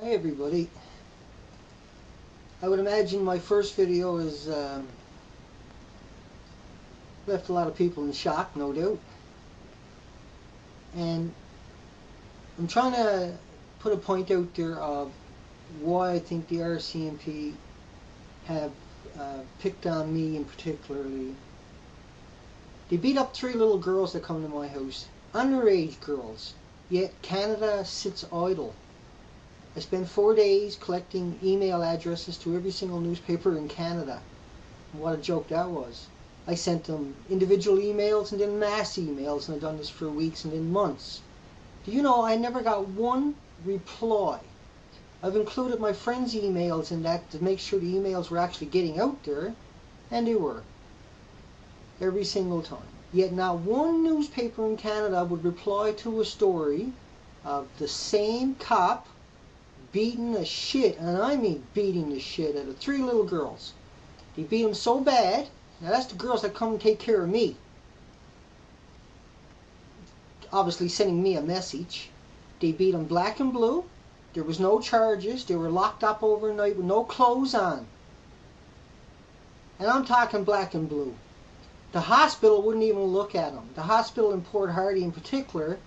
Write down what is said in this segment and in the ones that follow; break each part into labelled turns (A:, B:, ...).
A: Hi everybody. I would imagine my first video has left a lot of people in shock, no doubt. And I'm trying to put a point out there of why I think the RCMP have picked on me in particularly. They beat up 3 little girls that come to my house, underage girls, yet Canada sits idle. I spent 4 days collecting email addresses to every single newspaper in Canada. What a joke that was. I sent them individual emails and then mass emails, and I've done this for weeks and then months. Do you know I never got one reply? I've included my friends' emails in that to make sure the emails were actually getting out there, and they were. Every single time. Yet not one newspaper in Canada would reply to a story of the same cop beating the shit, and I mean beating the shit out of 3 little girls. They beat them so bad. Now that's the girls that come and take care of me. Obviously sending me a message. They beat them black and blue. There was no charges. They were locked up overnight with no clothes on. And I'm talking black and blue. The hospital wouldn't even look at them. The hospital in Port Hardy in particular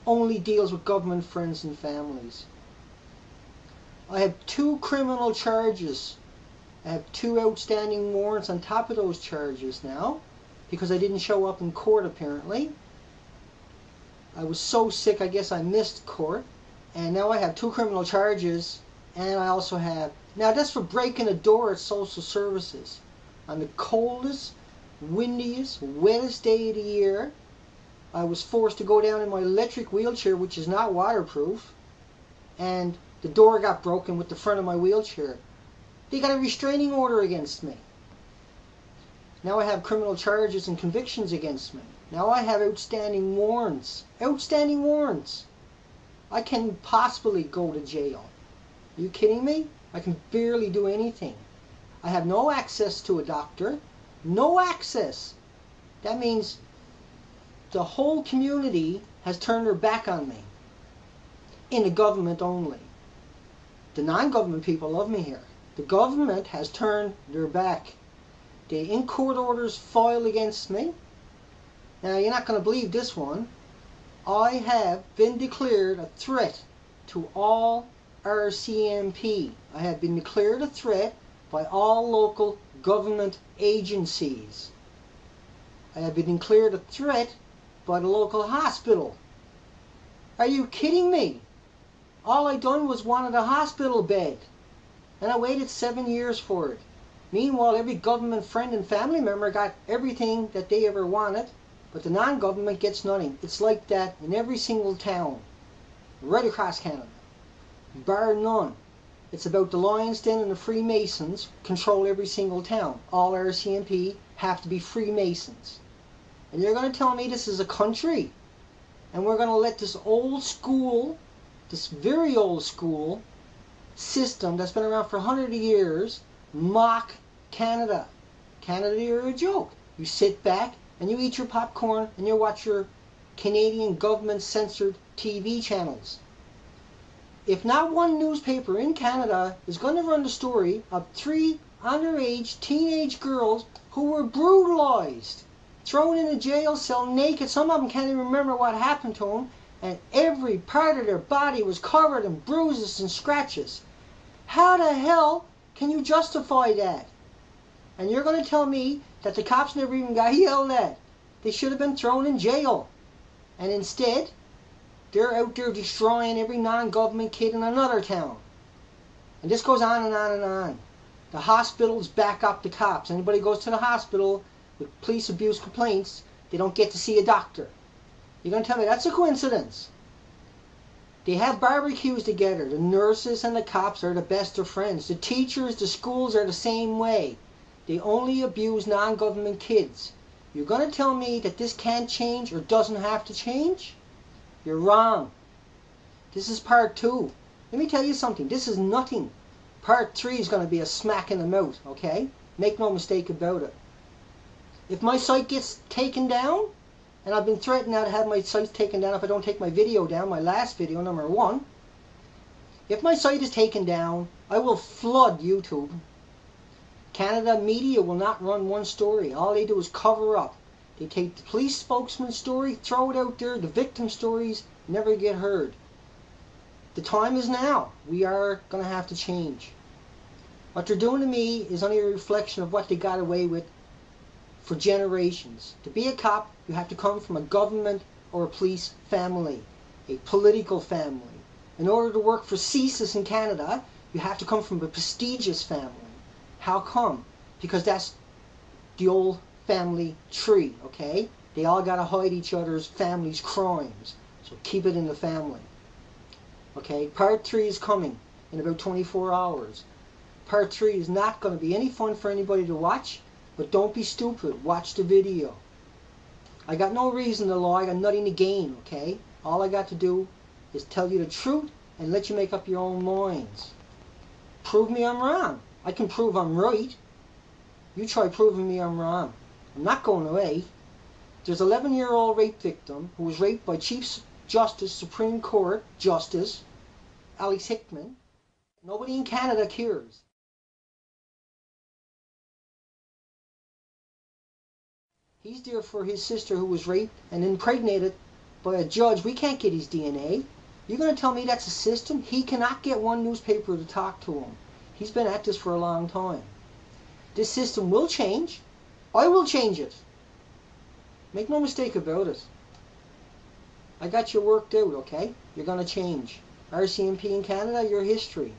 A: only deals with government friends and families. I have 2 criminal charges. I have 2 outstanding warrants on top of those charges now, because I didn't show up in court apparently. I was so sick I guess I missed court. And now I have 2 criminal charges, and I also have... Now that's for breaking a door at social services. On the coldest, windiest, wettest day of the year, I was forced to go down in my electric wheelchair, which is not waterproof, and the door got broken with the front of my wheelchair. They got a restraining order against me. Now I have criminal charges and convictions against me. Now I have outstanding warrants. Outstanding warrants. I can possibly go to jail. Are you kidding me? I can barely do anything. I have no access to a doctor. No access. That means the whole community has turned their back on me. In the government only. The non-government people love me here. The government has turned their back. The in-court orders filed against me. Now, you're not going to believe this one. I have been declared a threat to all RCMP. I have been declared a threat by all local government agencies. I have been declared a threat by the local hospital. Are you kidding me? All I done was wanted a hospital bed. And I waited 7 years for it. Meanwhile, every government friend and family member got everything that they ever wanted, but the non-government gets nothing. It's like that in every single town, right across Canada, bar none. It's about the Lions Den and the Freemasons control every single town. All RCMP have to be Freemasons. And you're going to tell me this is a country, and we're going to let this old school, this very old school system that's been around for 100 years mock Canada. Canada, you're a joke. You sit back and you eat your popcorn and you watch your Canadian government censored TV channels. If not one newspaper in Canada is going to run the story of 3 underage teenage girls who were brutalized, thrown in a jail cell naked, some of them can't even remember what happened to them, and every part of their body was covered in bruises and scratches. How the hell can you justify that? And you're going to tell me that the cops never even got yelled at. They should have been thrown in jail. And instead, they're out there destroying every non-government kid in another town. And this goes on and on and on. The hospitals back up the cops. Anybody goes to the hospital with police abuse complaints, they don't get to see a doctor. You're going to tell me that's a coincidence? They have barbecues together. The nurses and the cops are the best of friends. The teachers, the schools are the same way. They only abuse non-government kids. You're going to tell me that this can't change or doesn't have to change? You're wrong. This is part 2. Let me tell you something. This is nothing. Part 3 is going to be a smack in the mouth, okay? Make no mistake about it. If my site gets taken down, and I've been threatened now to have my sites taken down if I don't take my video down, my last video, number 1. If my site is taken down, I will flood YouTube. Canada media will not run one story. All they do is cover up. They take the police spokesman story, throw it out there. The victim stories never get heard. The time is now. We are going to have to change. What they're doing to me is only a reflection of what they got away with for generations. To be a cop, you have to come from a government or a police family, a political family. In order to work for CSIS in Canada, you have to come from a prestigious family. How come? Because that's the old family tree, okay? They all got to hide each other's family's crimes. So keep it in the family. Okay, part 3 is coming in about 24 hours. Part 3 is not going to be any fun for anybody to watch, but don't be stupid. Watch the video. I got no reason to lie. I got nothing to gain, okay? All I got to do is tell you the truth and let you make up your own minds. Prove me I'm wrong. I can prove I'm right. You try proving me I'm wrong. I'm not going away. There's an 11-year-old rape victim who was raped by Chief Justice, Supreme Court Justice Alex Hickman. Nobody in Canada cares. He's there for his sister who was raped and impregnated by a judge. We can't get his DNA. You're going to tell me that's a system? He cannot get one newspaper to talk to him. He's been at this for a long time. This system will change. I will change it. Make no mistake about it. I got you worked out, okay? You're going to change. RCMP in Canada, your history.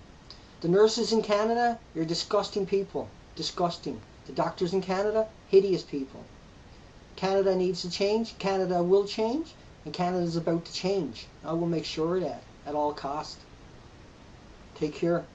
A: The nurses in Canada, you're disgusting people. Disgusting. The doctors in Canada, hideous people. Canada needs to change. Canada will change. And Canada is about to change. I will make sure of that at all costs. Take care.